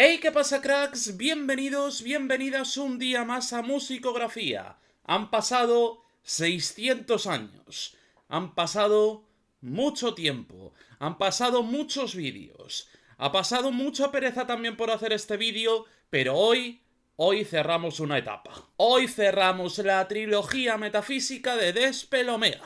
Hey, ¿qué pasa, cracks? Bienvenidos, bienvenidas un día más a Musicografía. Han pasado 600 años. Han pasado mucho tiempo. Han pasado muchos vídeos. Ha pasado mucha pereza también por hacer este vídeo, pero hoy cerramos una etapa. Hoy cerramos la trilogía metafísica de Despel Omega.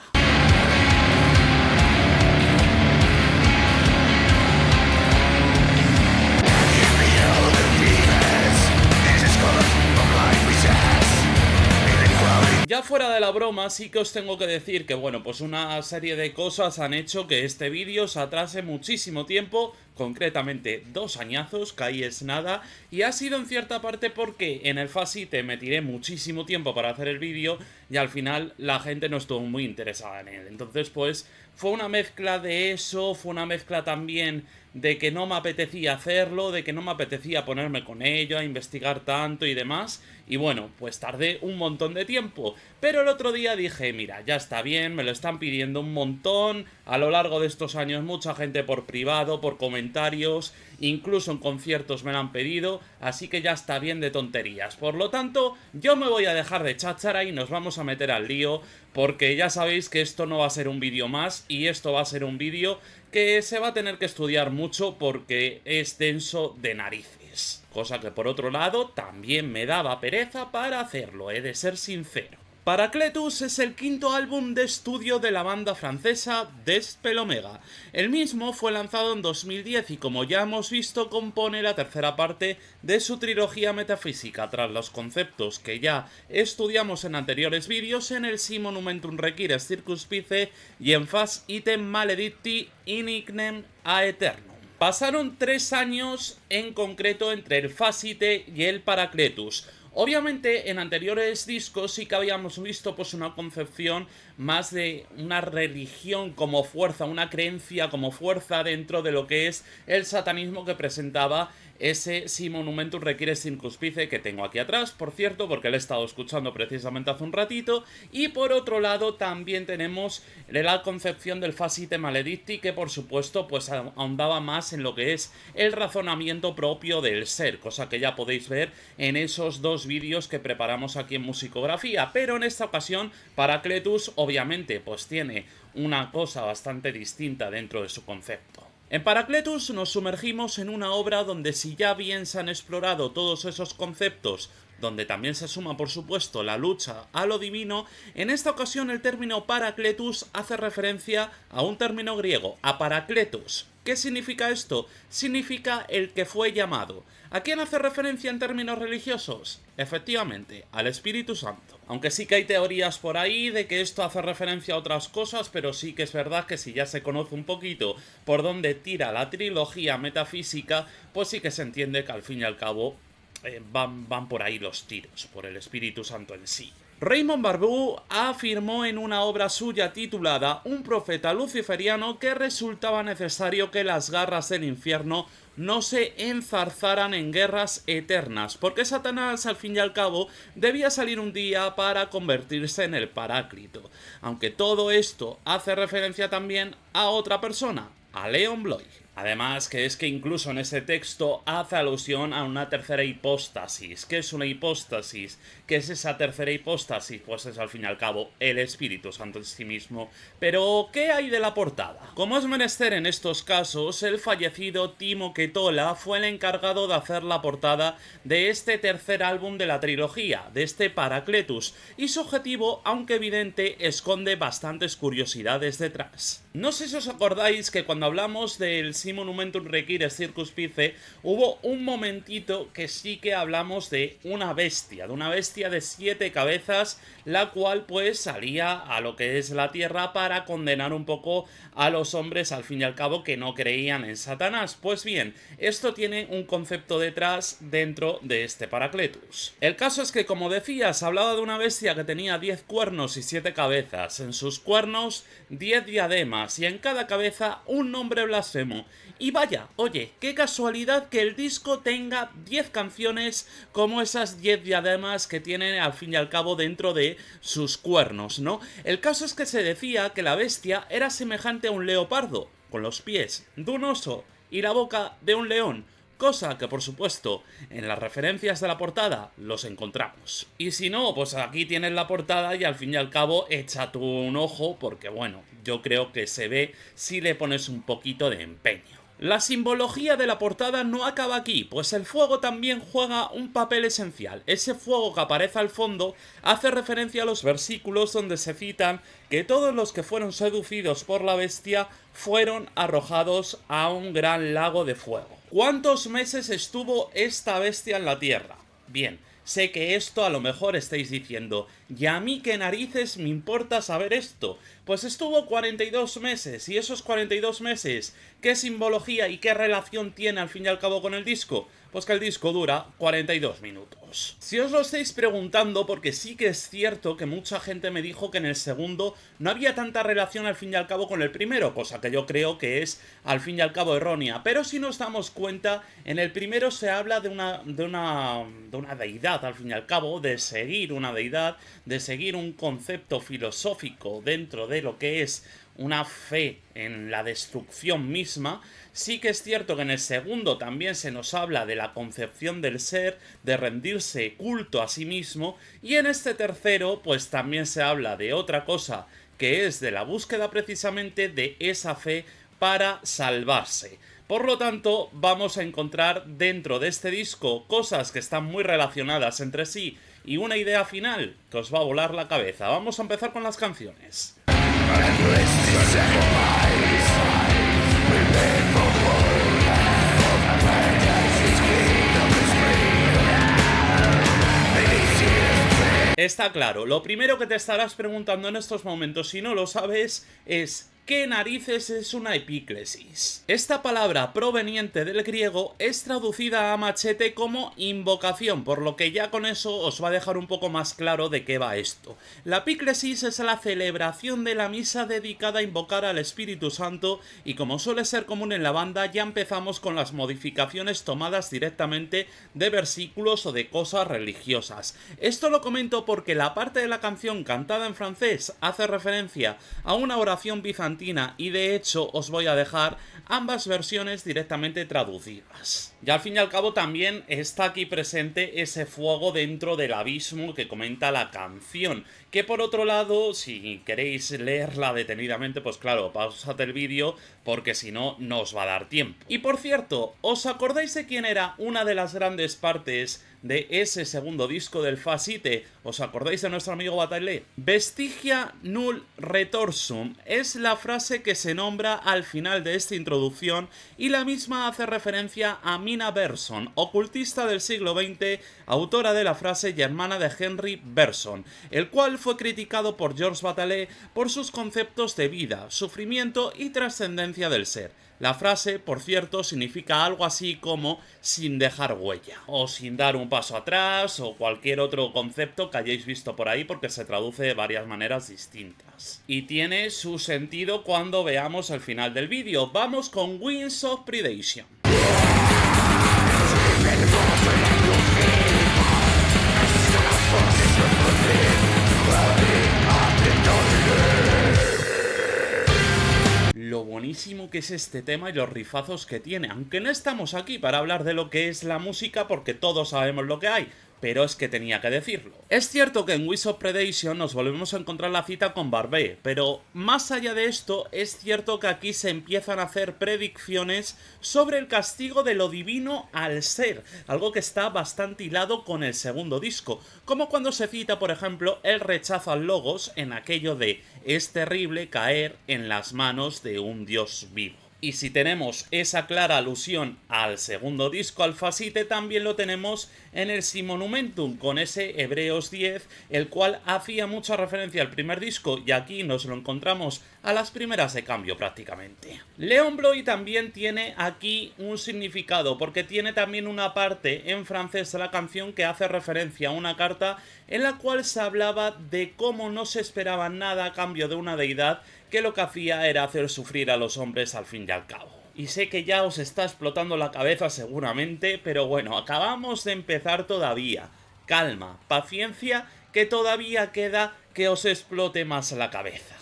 Ya fuera de la broma, sí que os tengo que decir que, bueno, pues una serie de cosas han hecho que este vídeo se atrase muchísimo tiempo, concretamente 2 añazos, que ahí es nada, y ha sido en cierta parte porque en el Facite me tiré muchísimo tiempo para hacer el vídeo y al final la gente no estuvo muy interesada en él. Entonces, pues, fue una mezcla de eso, fue una mezcla también de que no me apetecía hacerlo, de que no me apetecía ponerme con ello, a investigar tanto y demás. Y bueno, pues tardé un montón de tiempo. Pero el otro día dije, mira, ya está bien, me lo están pidiendo un montón. A lo largo de estos años mucha gente por privado, por comentarios, incluso en conciertos me lo han pedido. Así que ya está bien de tonterías. Por lo tanto, yo me voy a dejar de cháchara y nos vamos a meter al lío. Porque ya sabéis que esto no va a ser un vídeo más y esto va a ser un vídeo que se va a tener que estudiar mucho porque es denso de narices. Cosa que por otro lado también me daba pereza para hacerlo, he de ser sincero. Paracletus es el quinto álbum de estudio de la banda francesa Despel Omega. El mismo fue lanzado en 2010 y, como ya hemos visto, compone la tercera parte de su trilogía metafísica, tras los conceptos que ya estudiamos en anteriores vídeos en el Si Monumentum Requiret Circuspice y en Fas Item Maledicti in Ignem Aeternum. Pasaron 3 años en concreto entre el Facite y el Paracletus. Obviamente en anteriores discos sí que habíamos visto pues una concepción más de una religión como fuerza, una creencia como fuerza dentro de lo que es el satanismo que presentaba ese Si Monumentum Requiret Circuspice que tengo aquí atrás, por cierto, porque lo he estado escuchando precisamente hace un ratito. Y por otro lado también tenemos la concepción del Facite Maledicti, que por supuesto pues ahondaba más en lo que es el razonamiento propio del ser, cosa que ya podéis ver en esos 2 vídeos que preparamos aquí en Musicografía. Pero en esta ocasión Paracletus obviamente pues tiene una cosa bastante distinta dentro de su concepto. En Paracletus nos sumergimos en una obra donde, si ya bien se han explorado todos esos conceptos, donde también se suma por supuesto la lucha a lo divino, en esta ocasión el término Paracletus hace referencia a un término griego, a Paracletos. ¿Qué significa esto? Significa el que fue llamado. ¿A quién hace referencia en términos religiosos? Efectivamente, al Espíritu Santo. Aunque sí que hay teorías por ahí de que esto hace referencia a otras cosas, pero sí que es verdad que si ya se conoce un poquito por dónde tira la trilogía metafísica, pues sí que se entiende que al fin y al cabo van por ahí los tiros, por el Espíritu Santo en sí. Raymond Barbu afirmó en una obra suya titulada Un profeta luciferiano que resultaba necesario que las garras del infierno no se enzarzaran en guerras eternas, porque Satanás al fin y al cabo debía salir un día para convertirse en el Paráclito, aunque todo esto hace referencia también a otra persona, a Leon Bloy. Además, que es que incluso en ese texto hace alusión a una tercera hipóstasis. ¿Qué es una hipóstasis? ¿Qué es esa tercera hipóstasis? Pues es al fin y al cabo el Espíritu Santo en sí mismo. Pero, ¿qué hay de la portada? Como es menester en estos casos, el fallecido Timo Ketola fue el encargado de hacer la portada de este tercer álbum de la trilogía, de este Paracletus, y su objetivo, aunque evidente, esconde bastantes curiosidades detrás. No sé si os acordáis que cuando hablamos del Si Monumentum Requiret Circuspice hubo un momentito que sí que hablamos de una bestia de 7 cabezas, la cual pues salía a lo que es la tierra para condenar un poco a los hombres al fin y al cabo que no creían en Satanás. Pues bien, esto tiene un concepto detrás dentro de este Paracletus. El caso es que, como decías, hablaba de una bestia que tenía 10 cuernos y 7 cabezas, en sus cuernos 10 diademas y en cada cabeza un nombre blasfemo. Y vaya, oye, qué casualidad que el disco tenga 10 canciones como esas 10 diademas que tienen al fin y al cabo dentro de sus cuernos, ¿no? El caso es que se decía que la bestia era semejante a un leopardo, con los pies de un oso y la boca de un león. cosa que por supuesto en las referencias de la portada los encontramos. Y si no, pues aquí tienes la portada y al fin y al cabo echa tú un ojo porque bueno, yo creo que se ve si le pones un poquito de empeño. La simbología de la portada no acaba aquí, pues el fuego también juega un papel esencial. Ese fuego que aparece al fondo hace referencia a los versículos donde se citan que todos los que fueron seducidos por la bestia fueron arrojados a un gran lago de fuego. ¿Cuántos meses estuvo esta bestia en la tierra? Bien, sé que esto a lo mejor estáis diciendo, ¿y a mí qué narices me importa saber esto? Pues estuvo 42 meses, y esos 42 meses, ¿qué simbología y qué relación tiene al fin y al cabo con el disco? Pues que el disco dura 42 minutos. Si os lo estáis preguntando, porque sí que es cierto que mucha gente me dijo que en el segundo no había tanta relación al fin y al cabo con el primero, cosa que yo creo que es al fin y al cabo errónea, pero si nos damos cuenta, en el primero se habla de una deidad al fin y al cabo, de seguir una deidad, de seguir un concepto filosófico dentro de lo que es una fe en la destrucción misma. Sí que es cierto que en el segundo también se nos habla de la concepción del ser, de rendirse culto a sí mismo, y en este tercero pues también se habla de otra cosa, que es de la búsqueda precisamente de esa fe para salvarse. Por lo tanto, vamos a encontrar dentro de este disco cosas que están muy relacionadas entre sí y una idea final que os va a volar la cabeza. Vamos a empezar con las canciones. Está claro, lo primero que te estarás preguntando en estos momentos, si no lo sabes, es ¿qué narices es una epíclesis? Esta palabra proveniente del griego es traducida a machete como invocación, por lo que ya con eso os va a dejar un poco más claro de qué va esto. La epíclesis es la celebración de la misa dedicada a invocar al Espíritu Santo y como suele ser común en la banda ya empezamos con las modificaciones tomadas directamente de versículos o de cosas religiosas. Esto lo comento porque la parte de la canción cantada en francés hace referencia a una oración bizantina y de hecho os voy a dejar ambas versiones directamente traducidas. Y al fin y al cabo también está aquí presente ese fuego dentro del abismo que comenta la canción, que por otro lado, si queréis leerla detenidamente, pues claro, pausad el vídeo porque si no, no os va a dar tiempo. Y por cierto, ¿os acordáis de quién era una de las grandes partes de ese segundo disco del Facite? ¿Os acordáis de nuestro amigo Bataille? Vestigia null retorsum es la frase que se nombra al final de esta introducción y la misma hace referencia a Mina Bergson, ocultista del siglo XX, autora de la frase y hermana de Henry Bergson, el cual fue criticado por Georges Bataille por sus conceptos de vida, sufrimiento y trascendencia del ser. La frase, por cierto, significa algo así como sin dejar huella, o sin dar un paso atrás, o cualquier otro concepto que hayáis visto por ahí, porque se traduce de varias maneras distintas. Y tiene su sentido cuando veamos el final del vídeo. Vamos con Winds of Predation. Lo buenísimo que es este tema y los rifazos que tiene, aunque no estamos aquí para hablar de lo que es la música porque todos sabemos lo que hay, pero es que tenía que decirlo. Es cierto que en Winds of Predation nos volvemos a encontrar la cita con Barbet, pero más allá de esto, es cierto que aquí se empiezan a hacer predicciones sobre el castigo de lo divino al ser, algo que está bastante hilado con el segundo disco, como cuando se cita, por ejemplo, el rechazo al logos en aquello de es terrible caer en las manos de un dios vivo. Y si tenemos esa clara alusión al segundo disco, al Facite, también lo tenemos en el Si Monumentum, con ese Hebreos 10, el cual hacía mucha referencia al primer disco, y aquí nos lo encontramos a las primeras de cambio prácticamente. Leon Bloy también tiene aquí un significado, porque tiene también una parte en francés de la canción que hace referencia a una carta en la cual se hablaba de cómo no se esperaba nada a cambio de una deidad que lo que hacía era hacer sufrir a los hombres al fin y al cabo. Y sé que ya os está explotando la cabeza seguramente, pero bueno, acabamos de empezar todavía. Calma, paciencia, que todavía queda que os explote más la cabeza.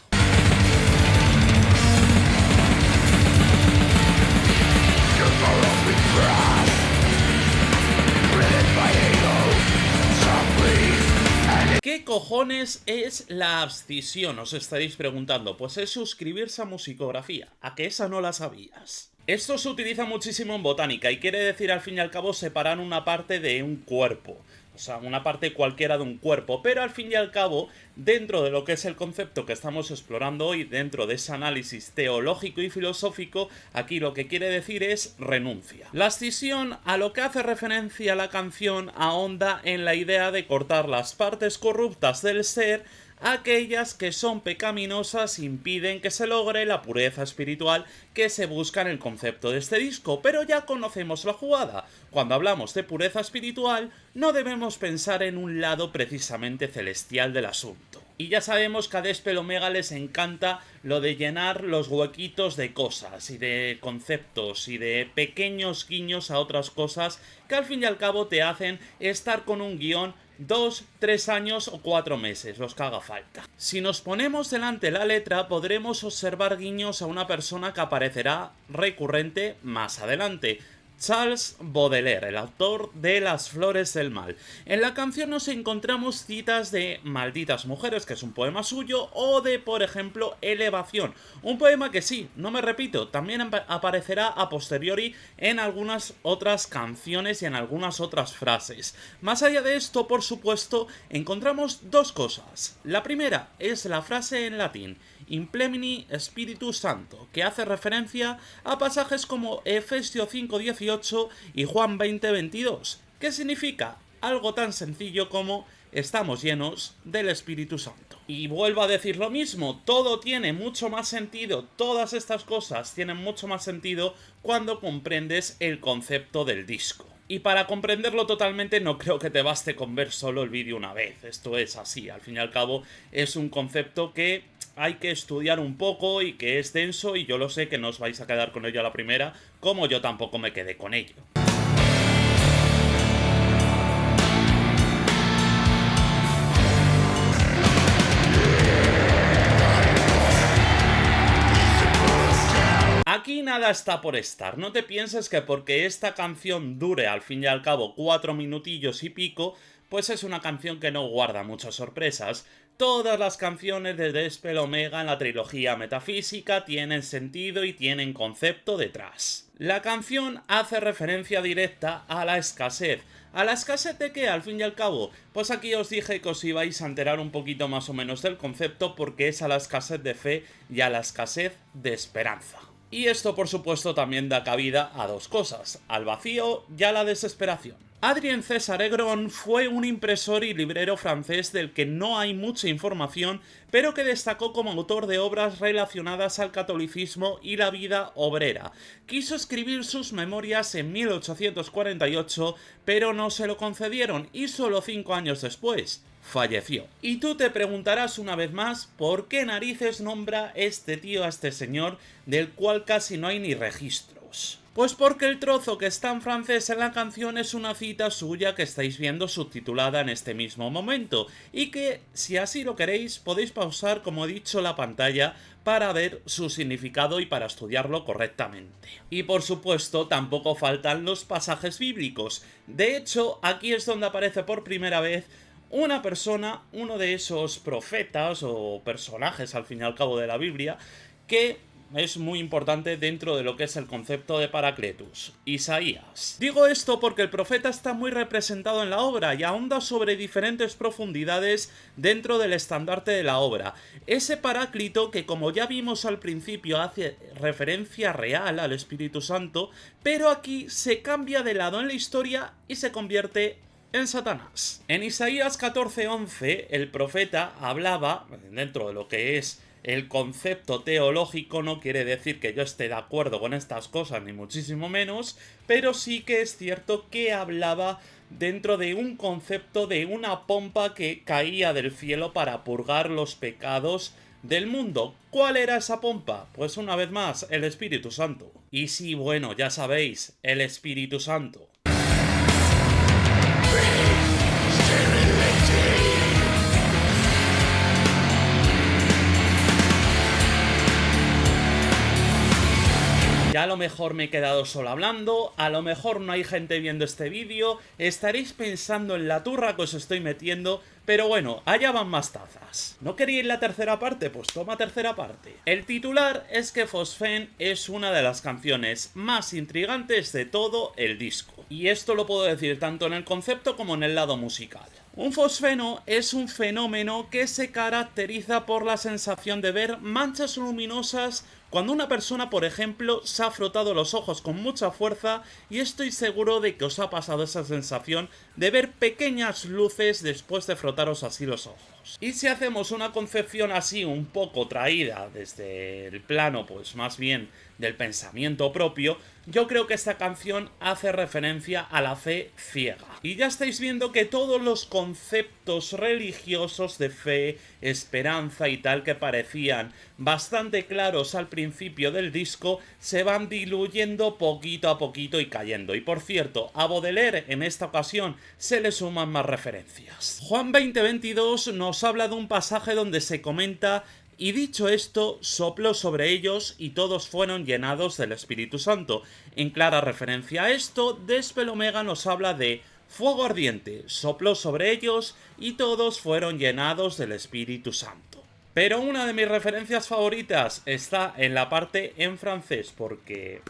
cojones es la abscisión? Os estaréis preguntando. Pues es suscribirse a musicografía. ¿A que esa no la sabías? Esto se utiliza muchísimo en botánica y quiere decir al fin y al cabo separar una parte de un cuerpo. O sea, una parte cualquiera de un cuerpo, pero al fin y al cabo, dentro de lo que es el concepto que estamos explorando hoy, dentro de ese análisis teológico y filosófico, aquí lo que quiere decir es renuncia. La escisión, a lo que hace referencia la canción, ahonda en la idea de cortar las partes corruptas del ser. Aquellas que son pecaminosas impiden que se logre la pureza espiritual que se busca en el concepto de este disco, pero ya conocemos la jugada. Cuando hablamos de pureza espiritual, no debemos pensar en un lado precisamente celestial del asunto. Y ya sabemos que a Despel Omega les encanta lo de llenar los huequitos de cosas y de conceptos y de pequeños guiños a otras cosas que al fin y al cabo te hacen estar con un guión 2, 3 años o 4 meses, los que haga falta. Si nos ponemos delante la letra, podremos observar guiños a una persona que aparecerá recurrente más adelante. Charles Baudelaire, el autor de Las Flores del Mal. En la canción nos encontramos citas de Malditas Mujeres, que es un poema suyo, o de, por ejemplo, Elevación, un poema que sí, no me repito, también aparecerá a posteriori en algunas otras canciones y en algunas otras frases. Más allá de esto, por supuesto, encontramos dos cosas. La primera es la frase en latín, Implemini Spiritus Santo, que hace referencia a pasajes como Efesios 5:18 y Juan 20:22, que significa algo tan sencillo como estamos llenos del Espíritu Santo. Y vuelvo a decir lo mismo, todo tiene mucho más sentido, todas estas cosas tienen mucho más sentido cuando comprendes el concepto del disco. Y para comprenderlo totalmente no creo que te baste con ver solo el vídeo una vez, esto es así, al fin y al cabo es un concepto que hay que estudiar un poco y que es denso y yo lo sé que no os vais a quedar con ello a la primera, como yo tampoco me quedé con ello. Aquí nada está por estar, no te pienses que porque esta canción dure al fin y al cabo 4 minutillos y pico, pues es una canción que no guarda muchas sorpresas. Todas las canciones de Despel Omega en la trilogía metafísica tienen sentido y tienen concepto detrás. La canción hace referencia directa a la escasez. ¿A la escasez de qué, al fin y al cabo? Pues aquí os dije que os ibais a enterar un poquito más o menos del concepto porque es a la escasez de fe y a la escasez de esperanza. Y esto por supuesto también da cabida a dos cosas, al vacío y a la desesperación. Adrien César Aigrón fue un impresor y librero francés del que no hay mucha información, pero que destacó como autor de obras relacionadas al catolicismo y la vida obrera. Quiso escribir sus memorias en 1848, pero no se lo concedieron y solo 5 años después falleció. Y tú te preguntarás una vez más por qué narices nombra este tío a este señor del cual casi no hay ni registros. Pues porque el trozo que está en francés en la canción es una cita suya que estáis viendo subtitulada en este mismo momento y que, si así lo queréis, podéis pausar, como he dicho, la pantalla para ver su significado y para estudiarlo correctamente. Y por supuesto, tampoco faltan los pasajes bíblicos. De hecho, aquí es donde aparece por primera vez una persona, uno de esos profetas o personajes al fin y al cabo de la Biblia, que es muy importante dentro de lo que es el concepto de Paracletus, Isaías. Digo esto porque el profeta está muy representado en la obra y ahonda sobre diferentes profundidades dentro del estandarte de la obra. Ese Paráclito que, como ya vimos al principio, hace referencia real al Espíritu Santo, pero aquí se cambia de lado en la historia y se convierte en Satanás. En Isaías 14:11 el profeta hablaba, dentro de lo que es el concepto teológico, no quiere decir que yo esté de acuerdo con estas cosas, ni muchísimo menos, pero sí que es cierto que hablaba dentro de un concepto de una pompa que caía del cielo para purgar los pecados del mundo. ¿Cuál era esa pompa? Pues una vez más, el Espíritu Santo. Y sí, bueno, ya sabéis, el Espíritu Santo. Ya a lo mejor me he quedado solo hablando, a lo mejor no hay gente viendo este vídeo, estaréis pensando en la turra que os estoy metiendo, pero bueno, allá van más tazas. ¿No queríais la tercera parte? Pues toma tercera parte. El titular es que Phosphene es una de las canciones más intrigantes de todo el disco. Y esto lo puedo decir tanto en el concepto como en el lado musical. Un fosfeno es un fenómeno que se caracteriza por la sensación de ver manchas luminosas cuando una persona, por ejemplo, se ha frotado los ojos con mucha fuerza, y estoy seguro de que os ha pasado esa sensación de ver pequeñas luces después de frotaros así los ojos. Y si hacemos una concepción así un poco traída desde el plano, pues más bien del pensamiento propio, yo creo que esta canción hace referencia a la fe ciega. Y ya estáis viendo que todos los conceptos religiosos de fe, esperanza y tal que parecían bastante claros al principio del disco, se van diluyendo poquito a poquito y cayendo. Y por cierto, a Baudelaire en esta ocasión se le suman más referencias. Juan 20:22 nos habla de un pasaje donde se comenta: y dicho esto, sopló sobre ellos y todos fueron llenados del Espíritu Santo. En clara referencia a esto, Despel Omega nos habla de fuego ardiente, sopló sobre ellos y todos fueron llenados del Espíritu Santo. Pero una de mis referencias favoritas está en la parte en francés, porque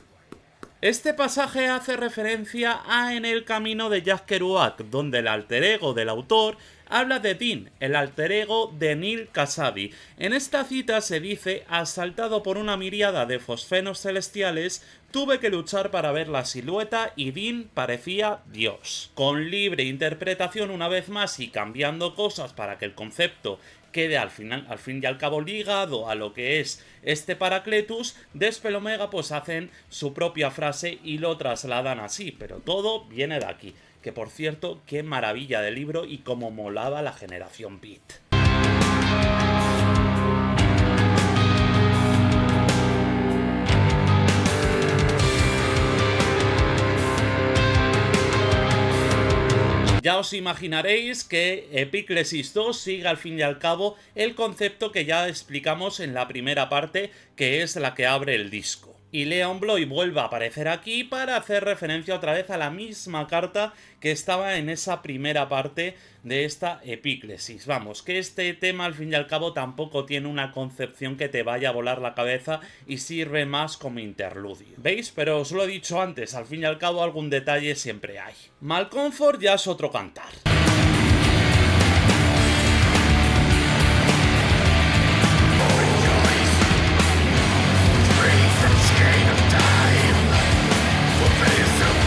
este pasaje hace referencia a En el camino de Jacques Kerouac, donde el alter ego del autor habla de Dean, el alter ego de Neal Cassady. En esta cita se dice: asaltado por una miríada de fosfenos celestiales, tuve que luchar para ver la silueta y Dean parecía Dios. Con libre interpretación una vez más y cambiando cosas para que el concepto quede al fin y al cabo ligado a lo que es este Paracletus, Despel Omega pues hacen su propia frase y lo trasladan así, pero todo viene de aquí. Que por cierto, qué maravilla de libro y cómo molaba la generación Beat. Ya os imaginaréis que Epíclesis 2 sigue al fin y al cabo el concepto que ya explicamos en la primera parte, que es la que abre el disco. Y Leon Bloy vuelve a aparecer aquí para hacer referencia otra vez a la misma carta que estaba en esa primera parte de esta epíclesis. Vamos, que este tema al fin y al cabo tampoco tiene una concepción que te vaya a volar la cabeza y sirve más como interludio. ¿Veis? Pero os lo he dicho antes, al fin y al cabo algún detalle siempre hay. Malcomfort ya es otro cantar.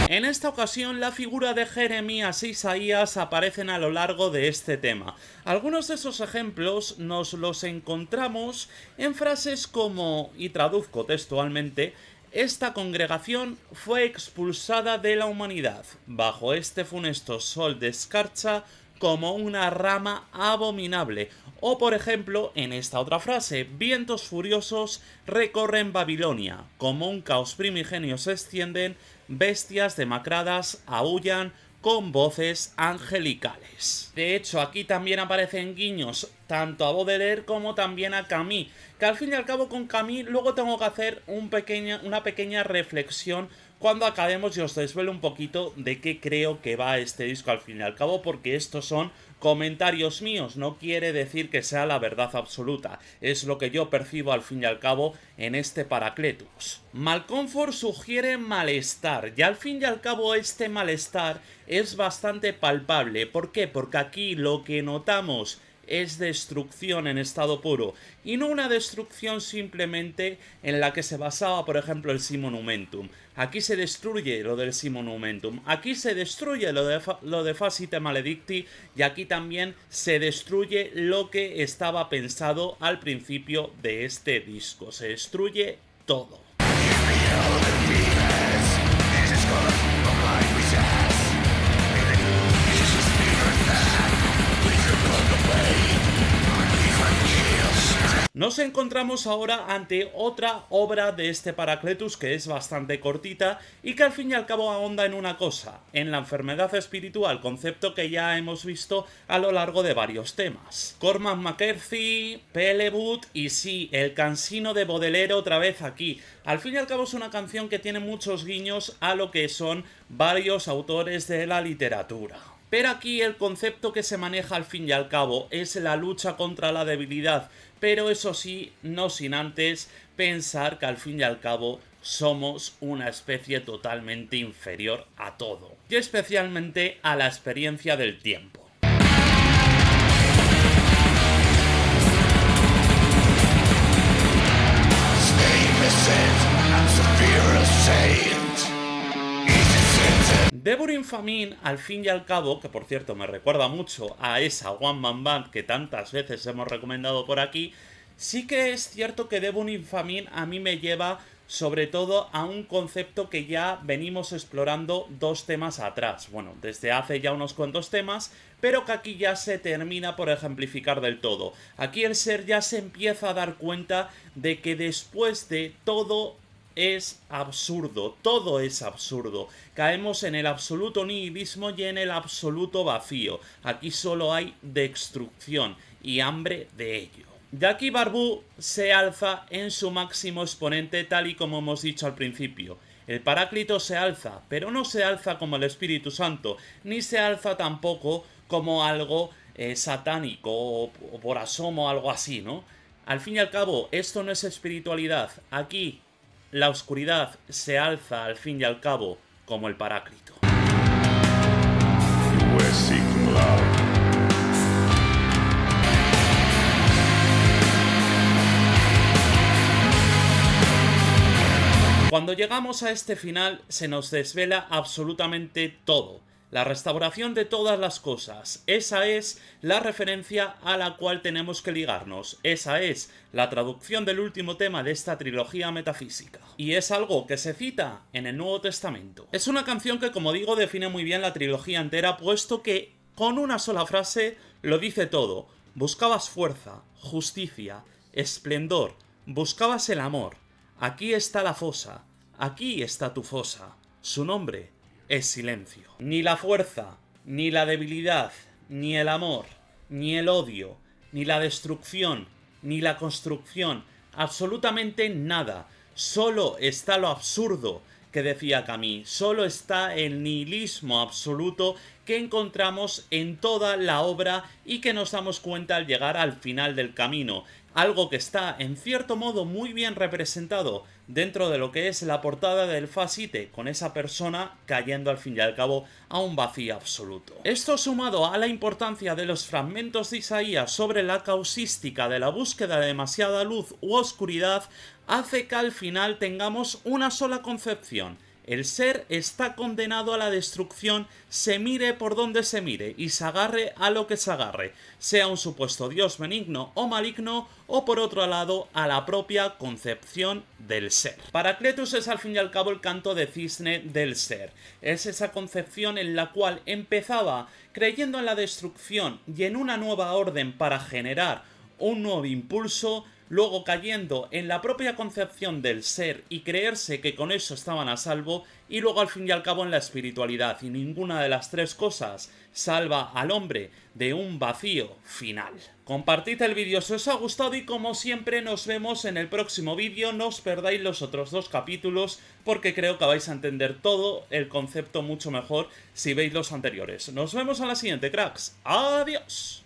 En esta ocasión la figura de Jeremías e Isaías aparecen a lo largo de este tema. Algunos de esos ejemplos nos los encontramos en frases como, y traduzco textualmente: esta congregación fue expulsada de la humanidad, bajo este funesto sol de escarcha, como una rama abominable. O por ejemplo, en esta otra frase: vientos furiosos recorren Babilonia, como un caos primigenio se extienden, bestias demacradas aúllan con voces angelicales. De hecho, aquí también aparecen guiños tanto a Baudelaire como también a Camus, que al fin y al cabo con Camus luego tengo que hacer una pequeña reflexión cuando acabemos y os desvelo un poquito de qué creo que va este disco al fin y al cabo, porque estos son comentarios míos, no quiere decir que sea la verdad absoluta, es lo que yo percibo al fin y al cabo en este Paracletus. Malcomfort sugiere malestar, y al fin y al cabo este malestar es bastante palpable. ¿Por qué? Porque aquí lo que notamos es destrucción en estado puro, y no una destrucción simplemente en la que se basaba, por ejemplo, el Simonumentum. Aquí se destruye lo del Simonumentum, aquí se destruye lo de Facite Maledicti, y aquí también se destruye lo que estaba pensado al principio de este disco. Se destruye todo. No Nos encontramos ahora ante otra obra de este Paracletus que es bastante cortita y que al fin y al cabo ahonda en una cosa, en la enfermedad espiritual, concepto que ya hemos visto a lo largo de varios temas. Cormac McCarthy, Pellewood y sí, el cansino de Baudelaire otra vez aquí. Al fin y al cabo es una canción que tiene muchos guiños a lo que son varios autores de la literatura. Pero aquí el concepto que se maneja al fin y al cabo es la lucha contra la debilidad, pero eso sí, no sin antes pensar que al fin y al cabo somos una especie totalmente inferior a todo, y especialmente a la experiencia del tiempo. Devouring Famine, al fin y al cabo, que por cierto me recuerda mucho a esa One Man Band que tantas veces hemos recomendado por aquí, sí que es cierto que Devouring Famine a mí me lleva sobre todo a un concepto que ya venimos explorando dos temas atrás, bueno, desde hace ya unos cuantos temas, pero que aquí ya se termina por ejemplificar del todo. Aquí el ser ya se empieza a dar cuenta de que después de todo es absurdo, todo es absurdo. Caemos en el absoluto nihilismo y en el absoluto vacío. Aquí solo hay destrucción y hambre de ello. De aquí Barbu se alza en su máximo exponente, tal y como hemos dicho al principio. El Paráclito se alza, pero no se alza como el Espíritu Santo, ni se alza tampoco como algo satánico o por asomo algo así, ¿no? Al fin y al cabo, esto no es espiritualidad. Aquí la oscuridad se alza al fin y al cabo como el Paráclito. Cuando llegamos a este final se nos desvela absolutamente todo. La restauración de todas las cosas. Esa es la referencia a la cual tenemos que ligarnos. Esa es la traducción del último tema de esta trilogía metafísica. Y es algo que se cita en el Nuevo Testamento. Es una canción que, como digo, define muy bien la trilogía entera, puesto que con una sola frase lo dice todo. Buscabas fuerza, justicia, esplendor, buscabas el amor. Aquí está la fosa, aquí está tu fosa. Su nombre es silencio. Ni la fuerza, ni la debilidad, ni el amor, ni el odio, ni la destrucción, ni la construcción, absolutamente nada. Solo está lo absurdo que decía Camus, solo está el nihilismo absoluto que encontramos en toda la obra y que nos damos cuenta al llegar al final del camino. Algo que está, en cierto modo, muy bien representado dentro de lo que es la portada del Fascite, con esa persona cayendo al fin y al cabo a un vacío absoluto. Esto sumado a la importancia de los fragmentos de Isaías sobre la causística de la búsqueda de demasiada luz u oscuridad, hace que al final tengamos una sola concepción. El ser está condenado a la destrucción, se mire por donde se mire y se agarre a lo que se agarre, sea un supuesto dios benigno o maligno, o por otro lado a la propia concepción del ser. Paracletus es al fin y al cabo el canto de cisne del ser. Es esa concepción en la cual empezaba creyendo en la destrucción y en una nueva orden para generar un nuevo impulso, luego cayendo en la propia concepción del ser y creerse que con eso estaban a salvo, y luego al fin y al cabo en la espiritualidad, y ninguna de las tres cosas salva al hombre de un vacío final. Compartid el vídeo si os ha gustado y como siempre nos vemos en el próximo vídeo. No os perdáis los otros dos capítulos porque creo que vais a entender todo el concepto mucho mejor si veis los anteriores. Nos vemos a la siguiente, cracks. ¡Adiós!